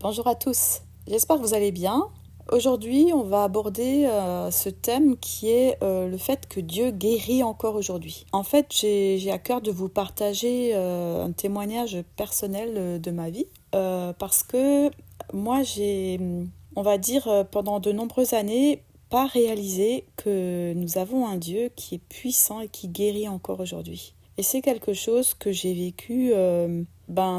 Bonjour à tous, j'espère que vous allez bien. Aujourd'hui, on va aborder ce thème qui est le fait que Dieu guérit encore aujourd'hui. En fait, j'ai à cœur de vous partager un témoignage personnel de ma vie parce que moi, on va dire, pendant de nombreuses années, pas réalisé que nous avons un Dieu qui est puissant et qui guérit encore aujourd'hui. Et c'est quelque chose que j'ai vécu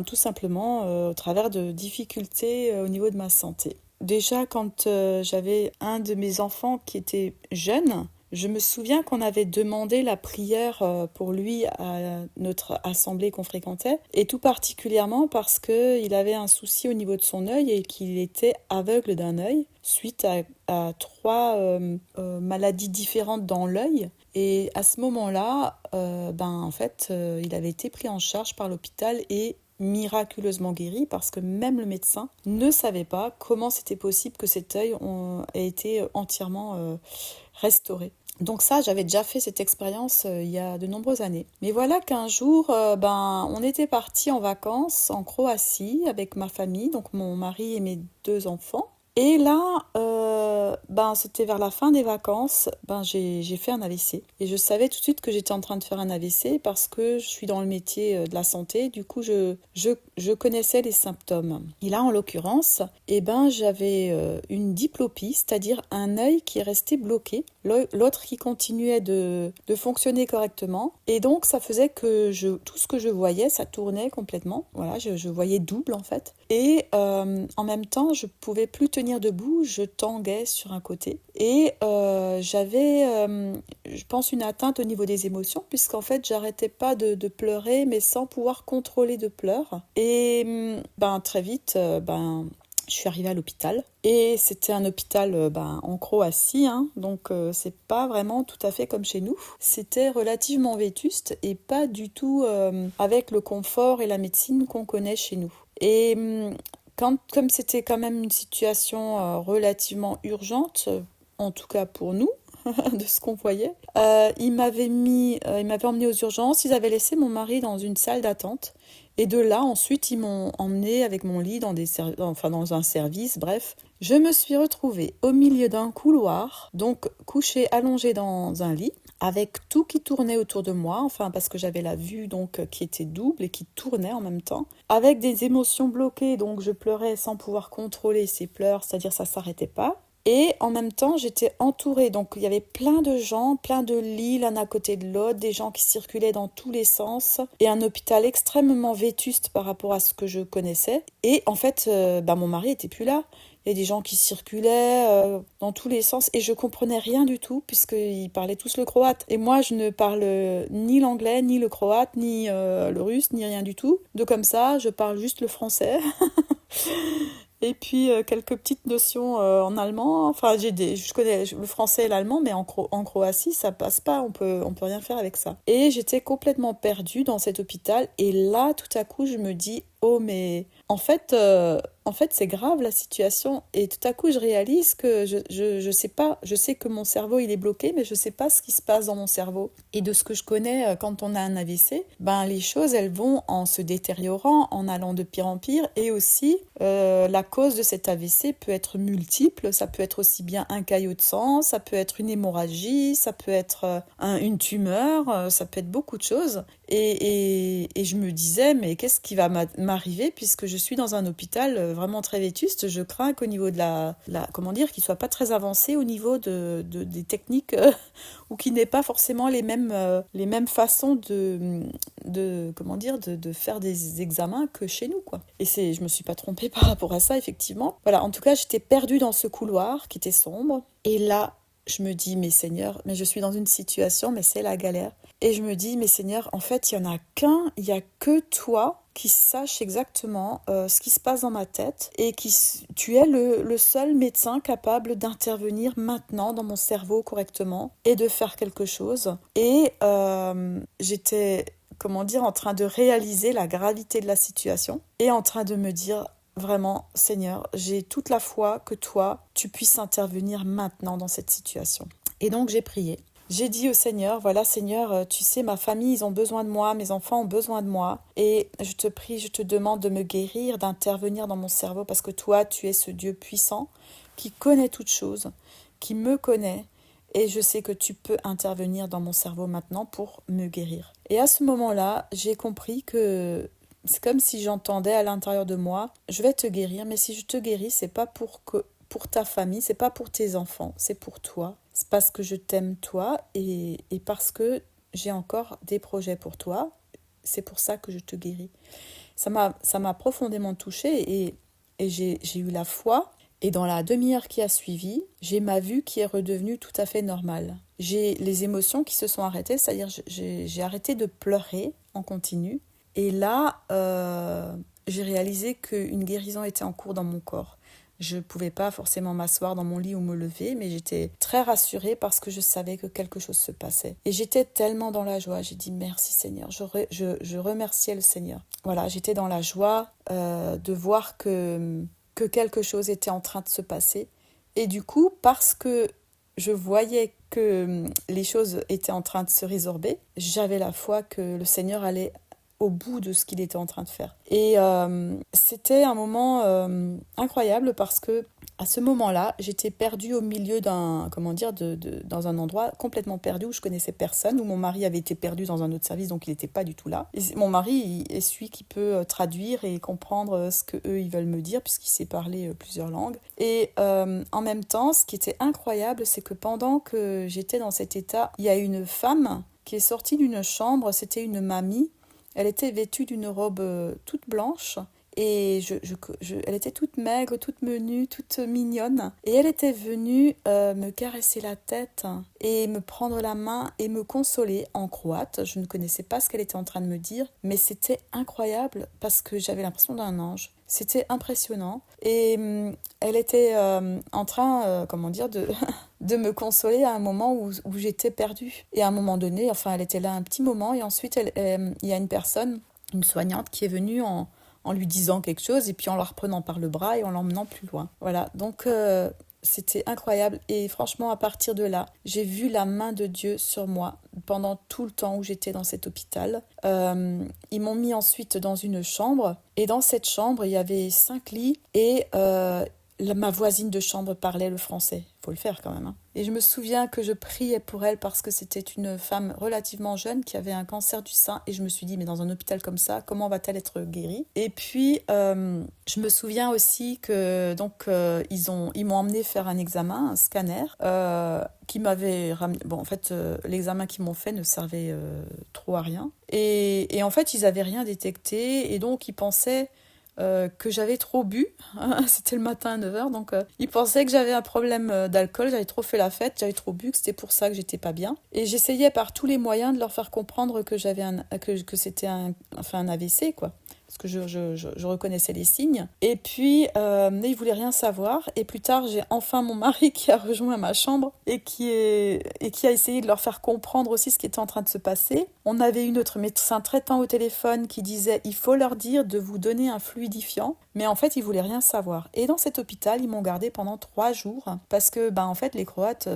tout simplement au travers de difficultés au niveau de ma santé. Déjà, quand j'avais un de mes enfants qui était jeune, je me souviens qu'on avait demandé la prière pour lui à notre assemblée qu'on fréquentait, et tout particulièrement parce qu'il avait un souci au niveau de son œil et qu'il était aveugle d'un œil suite à trois maladies différentes dans l'œil. Et à ce moment-là, il avait été pris en charge par l'hôpital et miraculeusement guéri parce que même le médecin ne savait pas comment c'était possible que cet œil ait été entièrement restauré. Donc ça, j'avais déjà fait cette expérience il y a de nombreuses années. Mais voilà qu'un jour, on était partis en vacances en Croatie avec ma famille, donc mon mari et mes deux enfants. Et là, c'était vers la fin des vacances, j'ai fait un AVC. Et je savais tout de suite que j'étais en train de faire un AVC parce que je suis dans le métier de la santé. Du coup, je connaissais les symptômes. Et là, en l'occurrence, j'avais une diplopie, c'est-à-dire un œil qui est resté bloqué, l'autre qui continuait de fonctionner correctement. Et donc, ça faisait que tout ce que je voyais, ça tournait complètement. Voilà, je voyais double en fait. Et en même temps, je pouvais plus tenir debout, je tanguais sur un côté. Et j'avais, je pense, une atteinte au niveau des émotions, puisqu'en fait, j'arrêtais pas de pleurer, mais sans pouvoir contrôler de pleurs. Et très vite, je suis arrivée à l'hôpital. Et c'était un hôpital en Croatie, donc c'est pas vraiment tout à fait comme chez nous. C'était relativement vétuste et pas du tout avec le confort et la médecine qu'on connaît chez nous. Et comme c'était quand même une situation relativement urgente, en tout cas pour nous, de ce qu'on voyait, ils m'avaient emmené aux urgences, ils avaient laissé mon mari dans une salle d'attente. Et de là, ensuite, ils m'ont emmené avec mon lit dans dans un service, bref. Je me suis retrouvée au milieu d'un couloir, donc couchée, allongée dans un lit, avec tout qui tournait autour de moi, parce que j'avais la vue donc qui était double et qui tournait en même temps, avec des émotions bloquées, donc je pleurais sans pouvoir contrôler ces pleurs, c'est-à-dire ça s'arrêtait pas. Et en même temps, j'étais entourée, donc il y avait plein de gens, plein de lits l'un à côté de l'autre, des gens qui circulaient dans tous les sens, et un hôpital extrêmement vétuste par rapport à ce que je connaissais. Et en fait, mon mari était plus là. Il y a des gens qui circulaient dans tous les sens et je comprenais rien du tout puisqu'ils parlaient tous le croate. Et moi, je ne parle ni l'anglais, ni le croate, ni le russe, ni rien du tout. De comme ça, je parle juste le français. Et puis quelques petites notions en allemand. Je connais le français et l'allemand, mais en Croatie, ça passe pas. On peut rien faire avec ça. Et j'étais complètement perdue dans cet hôpital. Et là, tout à coup, je me dis, oh, mais en fait, c'est grave la situation. Et tout à coup, je réalise que je sais pas. Je sais que mon cerveau il est bloqué, mais je sais pas ce qui se passe dans mon cerveau. Et de ce que je connais, quand on a un AVC, les choses elles vont en se détériorant, en allant de pire en pire. Et aussi, la cause de cet AVC peut être multiple. Ça peut être aussi bien un caillot de sang, ça peut être une hémorragie, ça peut être une tumeur, ça peut être beaucoup de choses. Et je me disais, mais qu'est-ce qui va m'arriver puisque je suis dans un hôpital vraiment très vétuste. Je crains qu'au niveau de qu'il soit pas très avancé au niveau des techniques ou qu'il n'ait pas forcément les mêmes façons de faire des examens que chez nous, quoi. Et je me suis pas trompée par rapport à ça, effectivement. Voilà, en tout cas, j'étais perdue dans ce couloir qui était sombre. Et là, je me dis, mais Seigneur, mais je suis dans une situation, mais c'est la galère. Et je me dis, mais Seigneur, en fait, il n'y a que toi qui sache exactement ce qui se passe dans ma tête et tu es le seul médecin capable d'intervenir maintenant dans mon cerveau correctement et de faire quelque chose. Et j'étais, en train de réaliser la gravité de la situation et en train de me dire, vraiment, Seigneur, j'ai toute la foi que toi, tu puisses intervenir maintenant dans cette situation. Et donc, j'ai prié. J'ai dit au Seigneur, voilà Seigneur, tu sais, ma famille, ils ont besoin de moi, mes enfants ont besoin de moi. Et je te prie, je te demande de me guérir, d'intervenir dans mon cerveau, parce que toi, tu es ce Dieu puissant qui connaît toutes choses, qui me connaît. Et je sais que tu peux intervenir dans mon cerveau maintenant pour me guérir. Et à ce moment-là, j'ai compris que c'est comme si j'entendais à l'intérieur de moi, je vais te guérir, mais si je te guéris, c'est pas pour ta famille, c'est pas pour tes enfants, c'est pour toi. C'est parce que je t'aime toi et parce que j'ai encore des projets pour toi. C'est pour ça que je te guéris. Ça m'a profondément touchée et j'ai eu la foi. Et dans la demi-heure qui a suivi, j'ai ma vue qui est redevenue tout à fait normale. J'ai les émotions qui se sont arrêtées, c'est-à-dire j'ai arrêté de pleurer en continu. Et là, j'ai réalisé qu'une guérison était en cours dans mon corps. Je ne pouvais pas forcément m'asseoir dans mon lit ou me lever, mais j'étais très rassurée parce que je savais que quelque chose se passait. Et j'étais tellement dans la joie, j'ai dit merci Seigneur, je remerciais le Seigneur. Voilà, j'étais dans la joie de voir que quelque chose était en train de se passer. Et du coup, parce que je voyais que les choses étaient en train de se résorber, j'avais la foi que le Seigneur allait au bout de ce qu'il était en train de faire. Et c'était un moment incroyable parce que à ce moment-là, j'étais perdue au milieu dans un endroit complètement perdu où je connaissais personne, où mon mari avait été perdu dans un autre service, donc il n'était pas du tout là. Et mon mari est celui qui peut traduire et comprendre ce que eux ils veulent me dire, puisqu'il sait parler plusieurs langues. Et en même temps, ce qui était incroyable, c'est que pendant que j'étais dans cet état, il y a une femme qui est sortie d'une chambre, c'était une mamie. Elle était vêtue d'une robe toute blanche et elle était toute maigre, toute menue, toute mignonne. Et elle était venue me caresser la tête et me prendre la main et me consoler en croate. Je ne connaissais pas ce qu'elle était en train de me dire, mais c'était incroyable parce que j'avais l'impression d'un ange. C'était impressionnant et elle était en train, de me consoler à un moment où j'étais perdue. Et à un moment donné, enfin, elle était là un petit moment et ensuite, il y a une personne, une soignante, qui est venue en lui disant quelque chose et puis en la reprenant par le bras et en l'emmenant plus loin. Voilà, donc c'était incroyable et franchement, à partir de là, j'ai vu la main de Dieu sur moi pendant tout le temps où j'étais dans cet hôpital. Ils m'ont mis ensuite dans une chambre et dans cette chambre, il y avait 5 lits et ma voisine de chambre parlait le français. Il faut le faire quand même. Hein. Et je me souviens que je priais pour elle parce que c'était une femme relativement jeune qui avait un cancer du sein. Et je me suis dit, mais dans un hôpital comme ça, comment va-t-elle être guérie? Et puis, je me souviens aussi que ils m'ont emmené faire un examen, un scanner, qui m'avait ramené... Bon, en fait, l'examen qu'ils m'ont fait ne servait trop à rien. Et en fait, ils n'avaient rien détecté. Et donc, ils pensaient... que j'avais trop bu, c'était le matin à 9h, donc ils pensaient que j'avais un problème d'alcool, j'avais trop fait la fête, j'avais trop bu, que c'était pour ça que j'étais pas bien. Et j'essayais par tous les moyens de leur faire comprendre que que c'était un AVC, quoi. Parce que je reconnaissais les signes. Et puis, ils voulaient rien savoir. Et plus tard, j'ai enfin mon mari qui a rejoint ma chambre et qui a essayé de leur faire comprendre aussi ce qui était en train de se passer. On avait eu notre médecin traitant au téléphone qui disait « Il faut leur dire de vous donner un fluidifiant ». Mais en fait, ils voulaient rien savoir. Et dans cet hôpital, ils m'ont gardée pendant 3 jours. Parce que, en fait, les Croates,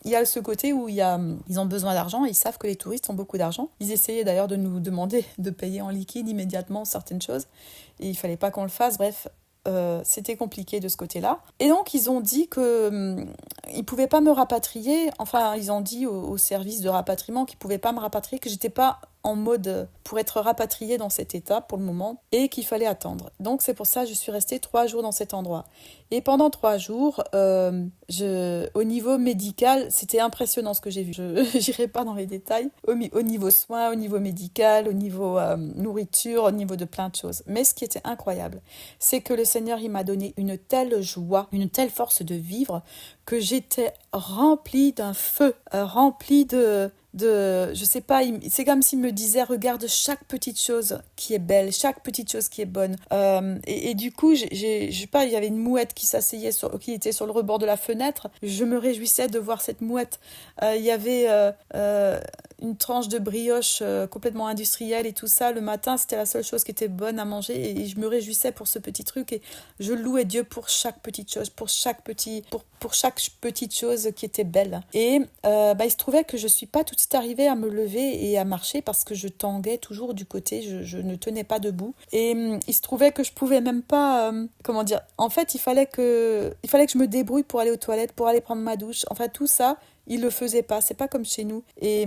il y a ce côté où ils ont besoin d'argent, ils savent que les touristes ont beaucoup d'argent. Ils essayaient d'ailleurs de nous demander de payer en liquide immédiatement certaines choses. Et il fallait pas qu'on le fasse, bref, c'était compliqué de ce côté-là. Et donc ils ont dit qu'ils pouvaient pas me rapatrier, enfin ils ont dit au service de rapatriement qu'ils pouvaient pas me rapatrier, que j'étais pas en mode pour être rapatriée dans cet état pour le moment et qu'il fallait attendre. Donc c'est pour ça que je suis restée 3 jours dans cet endroit. Et pendant 3 jours, au niveau médical, c'était impressionnant ce que j'ai vu. Je n'irai pas dans les détails. Au niveau soins, au niveau médical, au niveau nourriture, au niveau de plein de choses. Mais ce qui était incroyable, c'est que le Seigneur, il m'a donné une telle joie, une telle force de vivre que j'étais remplie d'un feu, remplie je sais pas, c'est comme s'il me disait regarde chaque petite chose qui est belle, chaque petite chose qui est bonne. Et du coup, je sais pas, il y avait une mouette qui s'asseyait qui était sur le rebord de la fenêtre. Je me réjouissais de voir cette mouette. Il y avait une tranche de brioche complètement industrielle et tout ça. Le matin, c'était la seule chose qui était bonne à manger et je me réjouissais pour ce petit truc et je louais Dieu pour chaque petite chose, pour chaque petite chose qui était belle. Et il se trouvait que je suis pas tout de suite arrivée à me lever et à marcher parce que je tanguais toujours du côté, je ne tenais pas debout. Et il se trouvait que je pouvais même pas, comment dire, en fait, il fallait que je me débrouille pour aller aux toilettes, pour aller prendre ma douche. Enfin, tout ça, il le faisait pas. C'est pas comme chez nous. Et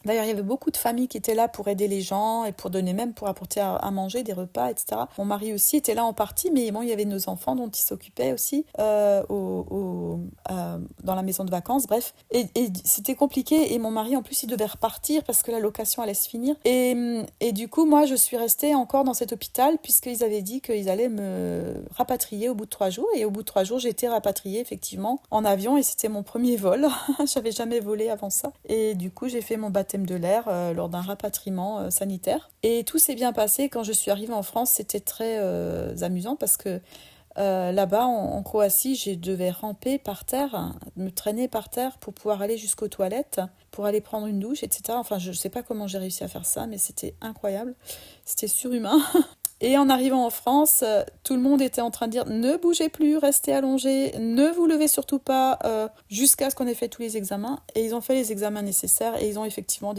d'ailleurs, il y avait beaucoup de familles qui étaient là pour aider les gens et pour donner même, pour apporter à manger, des repas, etc. Mon mari aussi était là en partie, mais bon, il y avait nos enfants dont il s'occupait aussi dans la maison de vacances, bref. Et c'était compliqué. Et mon mari, en plus, il devait repartir parce que la location allait se finir. Et du coup, moi, je suis restée encore dans cet hôpital puisqu'ils avaient dit qu'ils allaient me rapatrier au bout de 3 jours. Et au bout de 3 jours, j'ai été rapatriée, effectivement, en avion. Et c'était mon premier vol. J'avais jamais volé avant ça. Et du coup, j'ai fait mon baptême de l'air lors d'un rapatriement sanitaire. Et tout s'est bien passé. Quand je suis arrivée en France, c'était très amusant parce que là-bas, en Croatie, je devais ramper par terre, me traîner par terre pour pouvoir aller jusqu'aux toilettes, pour aller prendre une douche, etc. Enfin, je ne sais pas comment j'ai réussi à faire ça, mais c'était incroyable. C'était surhumain. Et en arrivant en France, tout le monde était en train de dire ne bougez plus, restez allongés, ne vous levez surtout pas jusqu'à ce qu'on ait fait tous les examens. Et ils ont fait les examens nécessaires et ils ont effectivement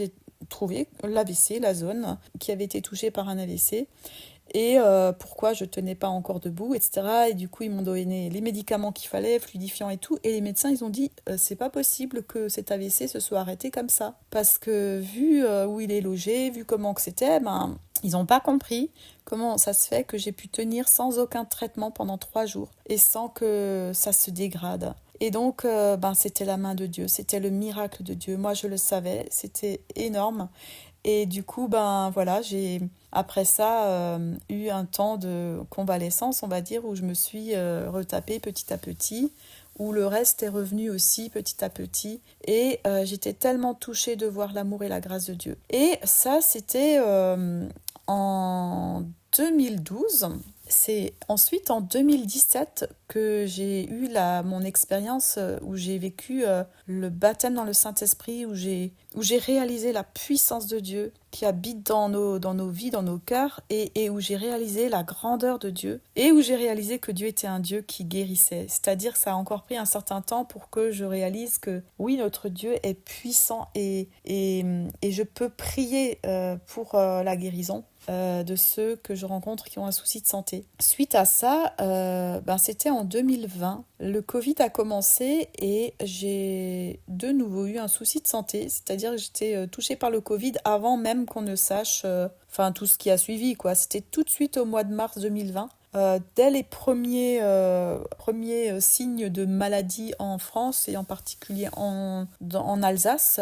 trouvé l'AVC, la zone qui avait été touchée par un AVC. Et pourquoi je tenais pas encore debout, etc. Et du coup, ils m'ont donné les médicaments qu'il fallait, fluidifiants et tout. Et les médecins, ils ont dit, c'est pas possible que cet AVC se soit arrêté comme ça. Parce que vu où il est logé, vu comment que c'était, ils n'ont pas compris comment ça se fait que j'ai pu tenir sans aucun traitement pendant 3 jours et sans que ça se dégrade. Et donc, c'était la main de Dieu, c'était le miracle de Dieu. Moi, je le savais, c'était énorme. Et du coup, voilà, j'ai après ça eu un temps de convalescence, on va dire, où je me suis retapée petit à petit, où le reste est revenu aussi petit à petit. Et j'étais tellement touchée de voir l'amour et la grâce de Dieu. Et ça, c'était en 2012. C'est ensuite en 2017 que j'ai eu mon expérience où j'ai vécu le baptême dans le Saint-Esprit, où j'ai réalisé la puissance de Dieu qui habite dans nos vies, dans nos cœurs, et où j'ai réalisé la grandeur de Dieu, et où j'ai réalisé que Dieu était un Dieu qui guérissait. C'est-à-dire que ça a encore pris un certain temps pour que je réalise que oui, notre Dieu est puissant et je peux prier pour la guérison de ceux que je rencontre qui ont un souci de santé. Suite à ça, c'était en 2020. Le Covid a commencé et j'ai de nouveau eu un souci de santé, c'est-à-dire que j'étais touchée par le Covid avant même qu'on ne sache tout ce qui a suivi, quoi. C'était tout de suite au mois de mars 2020. Dès les premiers signes de maladie en France et en particulier en Alsace,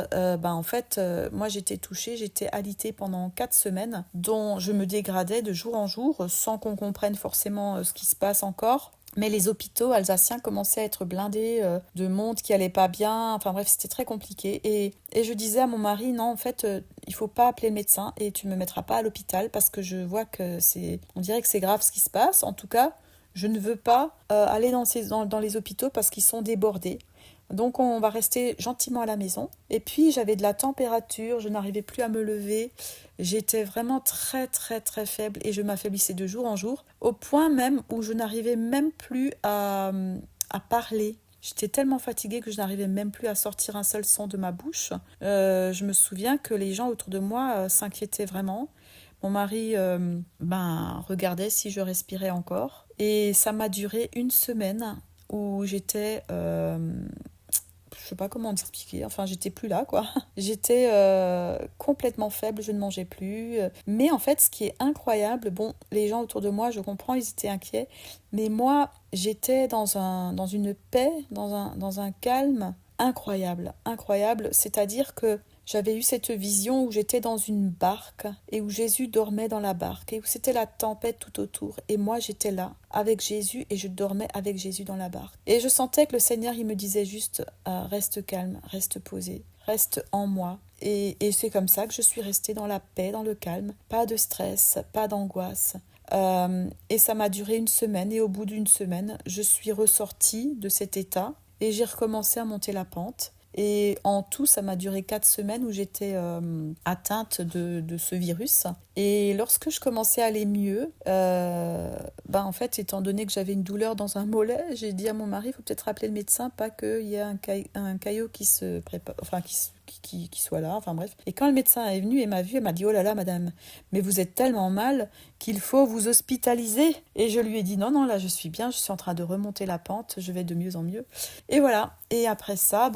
moi j'étais touchée, j'étais alitée pendant 4 semaines, dont je me dégradais de jour en jour sans qu'on comprenne forcément ce qui se passe encore. Mais les hôpitaux alsaciens commençaient à être blindés de monde qui allait pas bien. Enfin bref, c'était très compliqué. Et je disais à mon mari, non, en fait, il faut pas appeler le médecin et tu me mettras pas à l'hôpital parce que je vois que on dirait que c'est grave ce qui se passe. En tout cas, je ne veux pas aller dans les hôpitaux parce qu'ils sont débordés. Donc on va rester gentiment à la maison. Et puis j'avais de la température, je n'arrivais plus à me lever. J'étais vraiment très très très faible et je m'affaiblissais de jour en jour, au point même où je n'arrivais même plus à parler. J'étais tellement fatiguée que je n'arrivais même plus à sortir un seul son de ma bouche. Je me souviens que les gens autour de moi s'inquiétaient vraiment. Mon mari regardait si je respirais encore. Et ça m'a duré une semaine où j'étais... je sais pas comment t'expliquer, enfin j'étais plus là quoi. J'étais complètement faible, je ne mangeais plus. Mais en fait ce qui est incroyable, bon les gens autour de moi je comprends, ils étaient inquiets, mais moi j'étais dans une paix, dans un calme incroyable, c'est-à-dire que j'avais eu cette vision où j'étais dans une barque et où Jésus dormait dans la barque et où c'était la tempête tout autour. Et moi, j'étais là avec Jésus et je dormais avec Jésus dans la barque. Et je sentais que le Seigneur, il me disait juste reste calme, reste posé, reste en moi. Et c'est comme ça que je suis restée dans la paix, dans le calme. Pas de stress, pas d'angoisse. Et ça m'a duré une semaine et au bout d'une semaine, je suis ressortie de cet état et j'ai recommencé à monter la pente. Et en tout, ça m'a duré 4 semaines où j'étais atteinte de ce virus. Et lorsque je commençais à aller mieux, en fait, étant donné que j'avais une douleur dans un mollet, j'ai dit à mon mari, il faut peut-être appeler le médecin, pas qu'il y ait un caillot qui se prépare, enfin qui soit là, enfin bref. Et quand le médecin est venu et m'a vu, elle m'a dit, oh là là, madame, mais vous êtes tellement mal qu'il faut vous hospitaliser. Et je lui ai dit, non, non, là, je suis bien, je suis en train de remonter la pente, je vais de mieux en mieux. Et voilà. Et après ça,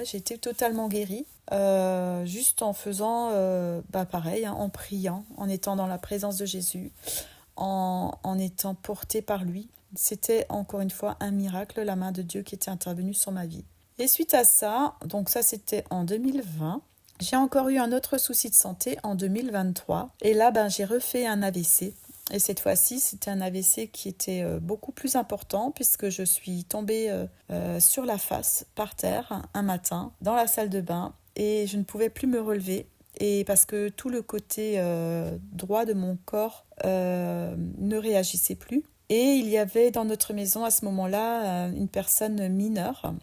j'ai été totalement guérie. Juste en faisant pareil, hein, en priant, en étant dans la présence de Jésus, en étant portée par lui. C'était encore une fois un miracle, la main de Dieu qui était intervenue sur ma vie. Et suite à ça, donc ça c'était en 2020, j'ai encore eu un autre souci de santé en 2023. Et là, j'ai refait un AVC. Et cette fois-ci, c'était un AVC qui était beaucoup plus important puisque je suis tombée sur la face, par terre, un matin, dans la salle de bain. Et je ne pouvais plus me relever. Et parce que tout le côté droit de mon corps ne réagissait plus. Et il y avait dans notre maison à ce moment-là une personne mineure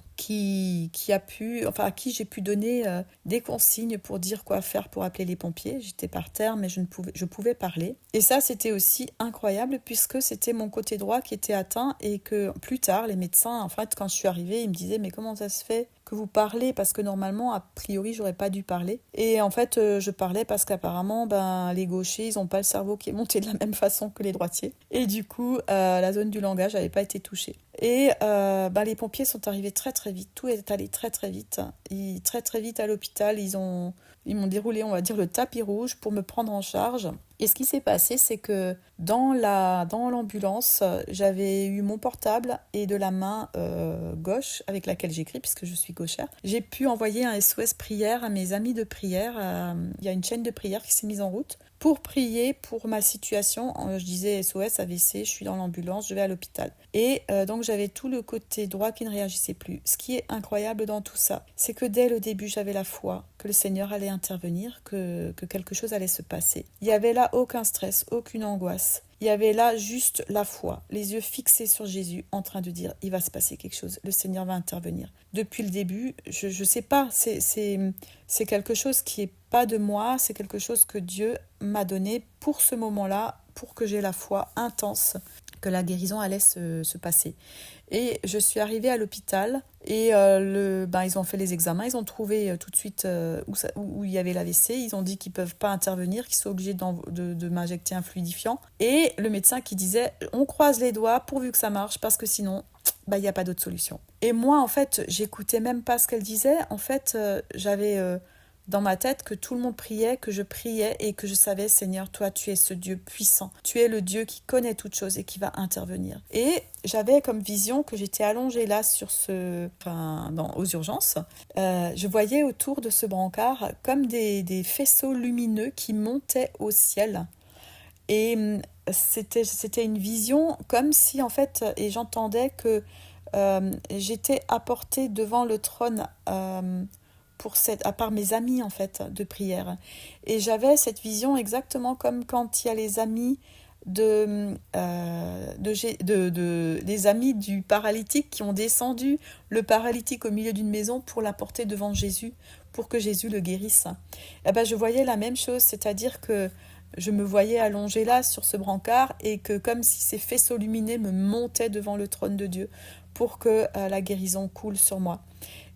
à qui j'ai pu donner des consignes pour dire quoi faire pour appeler les pompiers. J'étais par terre, mais je pouvais parler. Et ça, c'était aussi incroyable puisque c'était mon côté droit qui était atteint et que plus tard, les médecins, en fait, quand je suis arrivée, ils me disaient, mais comment ça se fait que vous parlez? Parce que normalement, a priori, j'aurais pas dû parler. Et en fait, je parlais parce qu'apparemment, les gauchers, ils n'ont pas le cerveau qui est monté de la même façon que les droitiers. Et du coup, la zone du langage n'avait pas été touchée. Et les pompiers sont arrivés très très vite, tout est allé très très vite. Très très vite à l'hôpital, ils m'ont déroulé, on va dire, le tapis rouge pour me prendre en charge. Et ce qui s'est passé, c'est que dans l'ambulance, j'avais eu mon portable et de la main gauche avec laquelle j'écris, puisque je suis gauchère, j'ai pu envoyer un SOS prière à mes amis de prière. Il y a une chaîne de prière qui s'est mise en route pour prier pour ma situation. Je disais SOS, AVC, je suis dans l'ambulance, je vais à l'hôpital. Et donc j'avais tout le côté droit qui ne réagissait plus. Ce qui est incroyable dans tout ça, c'est que dès le début, j'avais la foi que le Seigneur allait intervenir, que quelque chose allait se passer. Il n'y avait là aucun stress, aucune angoisse. Il y avait là juste la foi, les yeux fixés sur Jésus, en train de dire, il va se passer quelque chose, le Seigneur va intervenir. Depuis le début, je sais pas, c'est quelque chose qui est pas de moi, c'est quelque chose que Dieu m'a donné pour ce moment-là, pour que j'ai la foi intense que la guérison allait se passer. Et je suis arrivée à l'hôpital et ils ont fait les examens, ils ont trouvé tout de suite où il y avait l'AVC, ils ont dit qu'ils ne peuvent pas intervenir, qu'ils sont obligés de m'injecter un fluidifiant. Et le médecin qui disait, on croise les doigts pourvu que ça marche parce que sinon, il n'y a pas d'autre solution. Et moi, en fait, j'écoutais même pas ce qu'elle disait. En fait, j'avais dans ma tête que tout le monde priait, que je priais et que je savais, Seigneur, toi, tu es ce Dieu puissant. Tu es le Dieu qui connaît toutes choses et qui va intervenir. Et j'avais comme vision que j'étais allongée là aux urgences. Je voyais autour de ce brancard comme des faisceaux lumineux qui montaient au ciel. Et c'était une vision comme si, en fait, et j'entendais que j'étais apportée devant le trône à part mes amis en fait de prière. Et j'avais cette vision exactement comme quand il y a les amis les amis du paralytique qui ont descendu le paralytique au milieu d'une maison pour l'apporter devant Jésus, pour que Jésus le guérisse. Et je voyais la même chose, c'est-à-dire que je me voyais allongée là sur ce brancard et que comme si ces faisceaux lumineux me montaient devant le trône de Dieu pour que la guérison coule sur moi.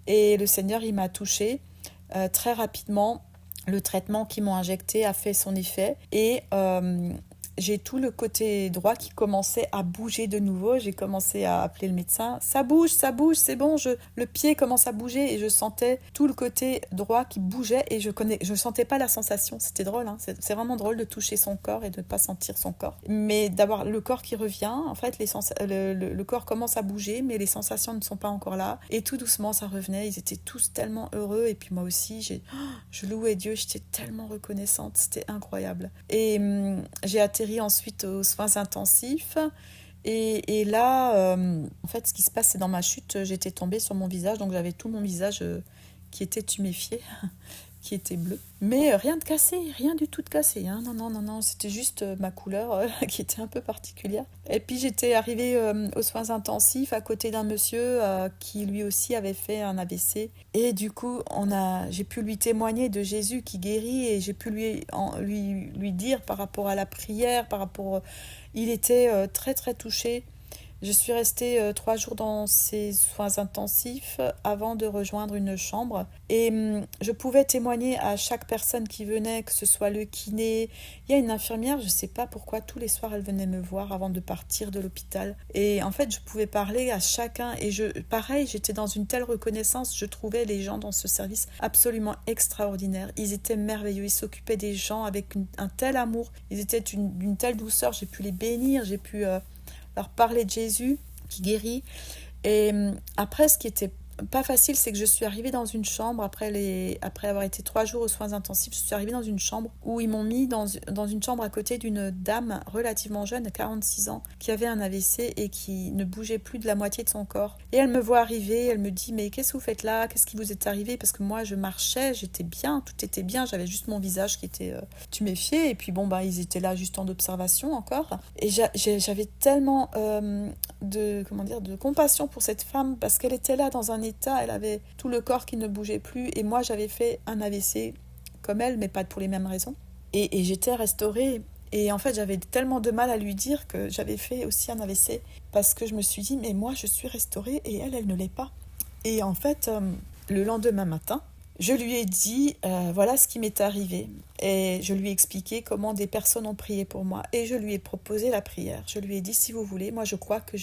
Et le Seigneur, il m'a touchée très rapidement. Le traitement qu'ils m'ont injecté a fait son effet. Et j'ai tout le côté droit qui commençait à bouger de nouveau. J'ai commencé à appeler le médecin. Ça bouge, c'est bon. Le pied commence à bouger et je sentais tout le côté droit qui bougeait et je sentais pas la sensation. C'était drôle, hein. C'est vraiment drôle de toucher son corps et de ne pas sentir son corps. Mais d'avoir le corps qui revient, en fait, le corps commence à bouger, mais les sensations ne sont pas encore là. Et tout doucement, ça revenait. Ils étaient tous tellement heureux. Et puis moi aussi, je louais Dieu. J'étais tellement reconnaissante. C'était incroyable. Et j'ai atterri ensuite aux soins intensifs et là en fait ce qui se passe c'est dans ma chute j'étais tombée sur mon visage, donc j'avais tout mon visage qui était tuméfié qui était bleu. Mais rien de cassé, rien du tout de cassé. Hein. Non, non, non, non, c'était juste ma couleur qui était un peu particulière. Et puis j'étais arrivée aux soins intensifs à côté d'un monsieur qui lui aussi avait fait un AVC. Et du coup, j'ai pu lui témoigner de Jésus qui guérit et j'ai pu lui dire par rapport à la prière, il était très très touché. Je suis restée 3 jours dans ces soins intensifs avant de rejoindre une chambre et je pouvais témoigner à chaque personne qui venait, que ce soit le kiné. Il y a une infirmière, je ne sais pas pourquoi, tous les soirs elle venait me voir avant de partir de l'hôpital et en fait je pouvais parler à chacun et pareil, j'étais dans une telle reconnaissance, je trouvais les gens dans ce service absolument extraordinaires. Ils étaient merveilleux, ils s'occupaient des gens avec un tel amour, ils étaient d'une telle douceur, j'ai pu les bénir, j'ai pu leur parler de Jésus qui guérit. Et après, ce qui était pas facile, c'est que je suis arrivée dans une chambre après avoir été 3 jours aux soins intensifs. Je suis arrivée dans une chambre où ils m'ont mis dans une chambre à côté d'une dame relativement jeune, 46 ans, qui avait un AVC et qui ne bougeait plus de la moitié de son corps. Et elle me voit arriver, elle me dit mais qu'est-ce que vous faites là, qu'est-ce qui vous est arrivé? Parce que moi je marchais, j'étais bien, tout était bien, j'avais juste mon visage qui était tuméfié et puis bon ils étaient là juste en observation encore. Et j'avais tellement de compassion pour cette femme parce qu'elle était là dans un état, elle avait tout le corps qui ne bougeait plus et moi j'avais fait un AVC comme elle mais pas pour les mêmes raisons et j'étais restaurée et en fait j'avais tellement de mal à lui dire que j'avais fait aussi un AVC parce que je me suis dit mais moi je suis restaurée et elle ne l'est pas et en fait le lendemain matin je lui ai dit voilà ce qui m'est arrivé et je lui ai expliqué comment des personnes ont prié pour moi et je lui ai proposé la prière. Je lui ai dit si vous voulez, moi je crois que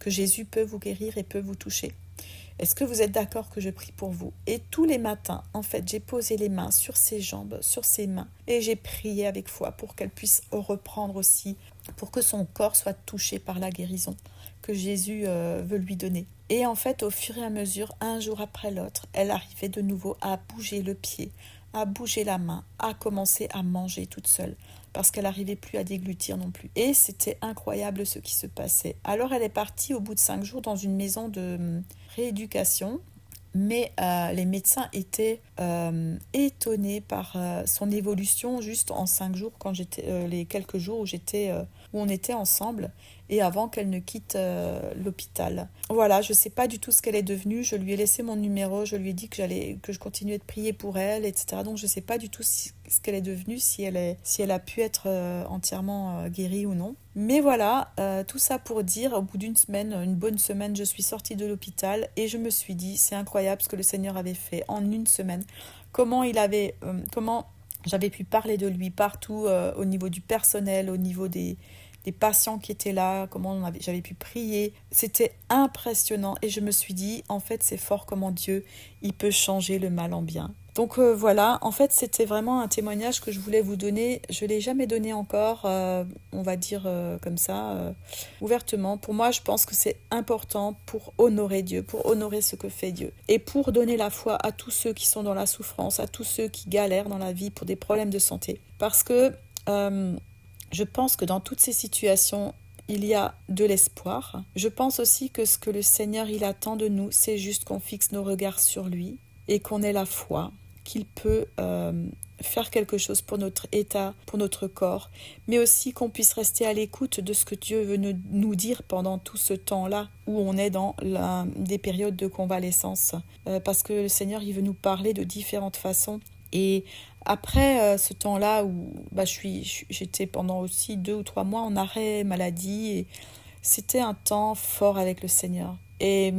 Jésus peut vous guérir et peut vous toucher. Est-ce que vous êtes d'accord que je prie pour vous? Et tous les matins, en fait, j'ai posé les mains sur ses jambes, sur ses mains et j'ai prié avec foi pour qu'elle puisse reprendre aussi, pour que son corps soit touché par la guérison que Jésus veut lui donner. Et en fait, au fur et à mesure, un jour après l'autre, elle arrivait de nouveau à bouger le pied, à bouger la main, à commencer à manger toute seule, parce qu'elle n'arrivait plus à déglutir non plus. Et c'était incroyable ce qui se passait. Alors elle est partie au bout de 5 jours dans une maison de rééducation, mais les médecins étaient étonnés par son évolution juste en 5 jours, quand les quelques jours où on était ensemble et avant qu'elle ne quitte l'hôpital. Voilà, je ne sais pas du tout ce qu'elle est devenue, je lui ai laissé mon numéro, je lui ai dit que je continuais de prier pour elle, etc. Donc je ne sais pas du tout ce qu'elle est devenue, si elle a pu être entièrement guérie ou non. Mais voilà, tout ça pour dire, au bout d'une semaine, une bonne semaine, je suis sortie de l'hôpital et je me suis dit, c'est incroyable ce que le Seigneur avait fait en une semaine. Comment j'avais pu parler de lui partout, au niveau du personnel, au niveau des patients qui étaient là, j'avais pu prier. C'était impressionnant et je me suis dit, en fait, c'est fort comment Dieu, il peut changer le mal en bien. Donc voilà, en fait, c'était vraiment un témoignage que je voulais vous donner. Je ne l'ai jamais donné encore, on va dire comme ça, ouvertement. Pour moi, je pense que c'est important pour honorer Dieu, pour honorer ce que fait Dieu. Et pour donner la foi à tous ceux qui sont dans la souffrance, à tous ceux qui galèrent dans la vie pour des problèmes de santé. Parce que je pense que dans toutes ces situations, il y a de l'espoir. Je pense aussi que ce que le Seigneur il attend de nous, c'est juste qu'on fixe nos regards sur lui et qu'on ait la foi qu'il peut faire quelque chose pour notre état, pour notre corps, mais aussi qu'on puisse rester à l'écoute de ce que Dieu veut nous dire pendant tout ce temps-là où on est dans des périodes de convalescence. Parce que le Seigneur, il veut nous parler de différentes façons. Et après ce temps-là où j'étais pendant aussi 2 ou 3 mois en arrêt maladie, et c'était un temps fort avec le Seigneur. Et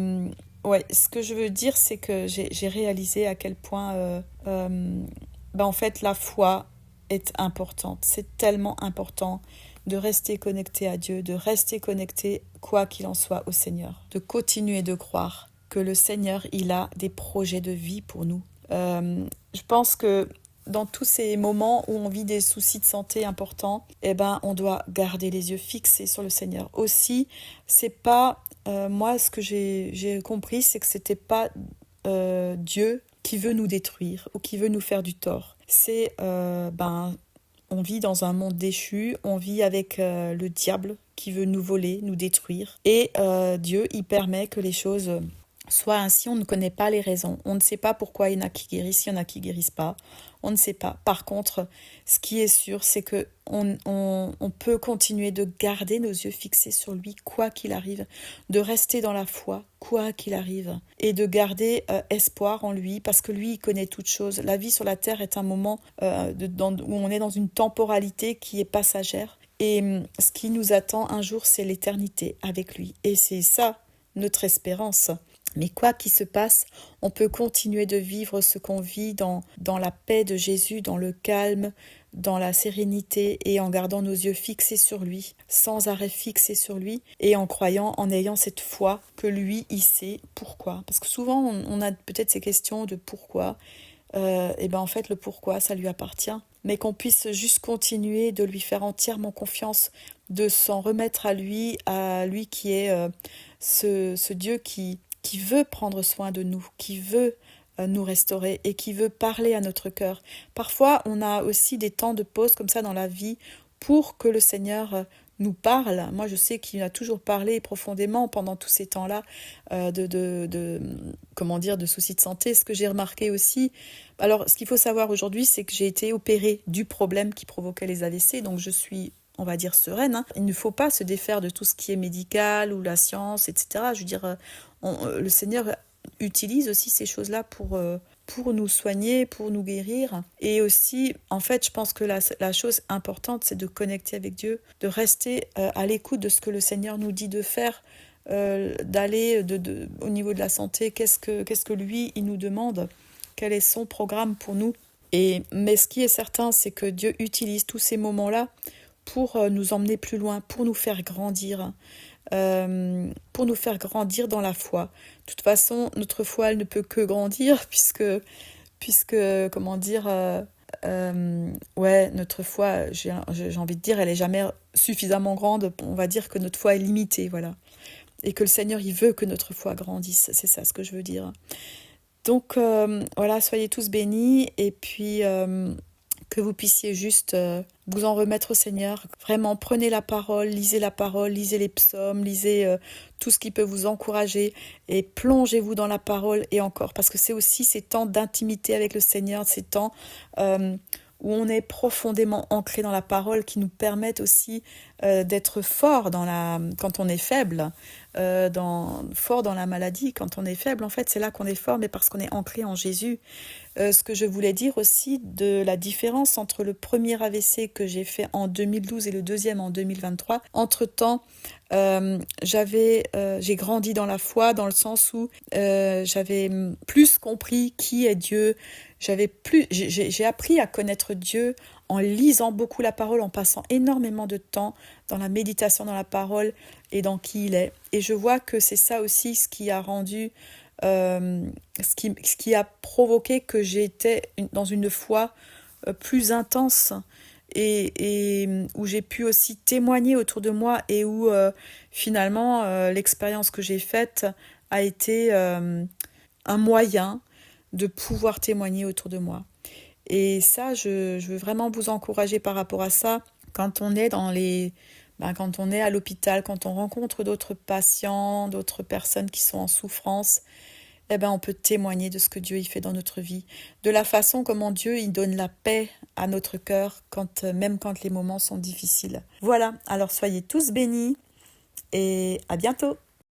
ouais, ce que je veux dire, c'est que j'ai réalisé à quel point en fait la foi est importante. C'est tellement important de rester connecté à Dieu, de rester connecté, quoi qu'il en soit, au Seigneur. De continuer de croire que le Seigneur, il a des projets de vie pour nous. Je pense que dans tous ces moments où on vit des soucis de santé importants, on doit garder les yeux fixés sur le Seigneur. Aussi, c'est pas moi ce que j'ai compris, c'est que c'était pas Dieu qui veut nous détruire ou qui veut nous faire du tort. C'est on vit dans un monde déchu, on vit avec le diable qui veut nous voler, nous détruire, et Dieu il permet que les choses soit ainsi, on ne connaît pas les raisons. On ne sait pas pourquoi il y en a qui guérissent, il y en a qui guérissent pas. on ne sait pas. Par contre, ce qui est sûr, c'est que on peut continuer de garder nos yeux fixés sur lui, quoi qu'il arrive, de rester dans la foi, quoi qu'il arrive, et de garder espoir en lui, parce que lui, il connaît toutes choses. La vie sur la terre est un moment où on est dans une temporalité qui est passagère, et ce qui nous attend un jour, c'est l'éternité avec lui. Et c'est ça, notre espérance. Mais quoi qu'il se passe, on peut continuer de vivre ce qu'on vit dans la paix de Jésus, dans le calme, dans la sérénité et en gardant nos yeux fixés sur lui, sans arrêt fixés sur lui et en croyant, en ayant cette foi que lui, il sait pourquoi. Parce que souvent, on a peut-être ces questions de pourquoi. Et ben en fait, le pourquoi, ça lui appartient. Mais qu'on puisse juste continuer de lui faire entièrement confiance, de s'en remettre à lui qui est ce Dieu qui veut prendre soin de nous, qui veut nous restaurer et qui veut parler à notre cœur. Parfois, on a aussi des temps de pause comme ça dans la vie pour que le Seigneur nous parle. Moi, je sais qu'il a toujours parlé profondément pendant tous ces temps-là de soucis de santé. Ce que j'ai remarqué aussi, alors ce qu'il faut savoir aujourd'hui, c'est que j'ai été opérée du problème qui provoquait les AVC, donc je suis, on va dire, sereine. Il ne faut pas se défaire de tout ce qui est médical ou la science, etc. Je veux dire, le Seigneur utilise aussi ces choses-là pour nous soigner, pour nous guérir. Et aussi, en fait, je pense que la chose importante, c'est de connecter avec Dieu, de rester à l'écoute de ce que le Seigneur nous dit de faire, d'aller au niveau de la santé, qu'est-ce que lui, il nous demande, quel est son programme pour nous. Mais ce qui est certain, c'est que Dieu utilise tous ces moments-là pour nous emmener plus loin, pour nous faire grandir. Pour nous faire grandir dans la foi. De toute façon, notre foi, elle ne peut que grandir puisque comment dire, notre foi, j'ai envie de dire, elle est jamais suffisamment grande. On va dire que notre foi est limitée, voilà. Et que le Seigneur, il veut que notre foi grandisse. C'est ça ce que je veux dire. Donc, voilà, soyez tous bénis et puis que vous puissiez juste vous en remettre au Seigneur. Vraiment, prenez la parole, lisez les psaumes, lisez tout ce qui peut vous encourager et plongez-vous dans la parole et encore, parce que c'est aussi ces temps d'intimité avec le Seigneur, ces temps où on est profondément ancré dans la parole qui nous permettent aussi d'être fort quand on est faible, fort dans la maladie. Quand on est faible, en fait, c'est là qu'on est fort, mais parce qu'on est ancré en Jésus. Ce que je voulais dire aussi de la différence entre le premier AVC que j'ai fait en 2012 et le deuxième en 2023. Entre-temps, j'ai grandi dans la foi dans le sens où j'avais plus compris qui est Dieu. J'ai appris à connaître Dieu en lisant beaucoup la parole, en passant énormément de temps dans la méditation dans la parole et dans qui il est. Et je vois que c'est ça aussi ce qui a rendu, ce qui a provoqué que j'étais dans une foi plus intense et où j'ai pu aussi témoigner autour de moi et où finalement l'expérience que j'ai faite a été un moyen de pouvoir témoigner autour de moi. Et ça, je veux vraiment vous encourager par rapport à ça. Quand on est quand on est à l'hôpital, quand on rencontre d'autres patients, d'autres personnes qui sont en souffrance, on peut témoigner de ce que Dieu y fait dans notre vie, de la façon comment Dieu il donne la paix à notre cœur, même quand les moments sont difficiles. Voilà, alors soyez tous bénis et à bientôt.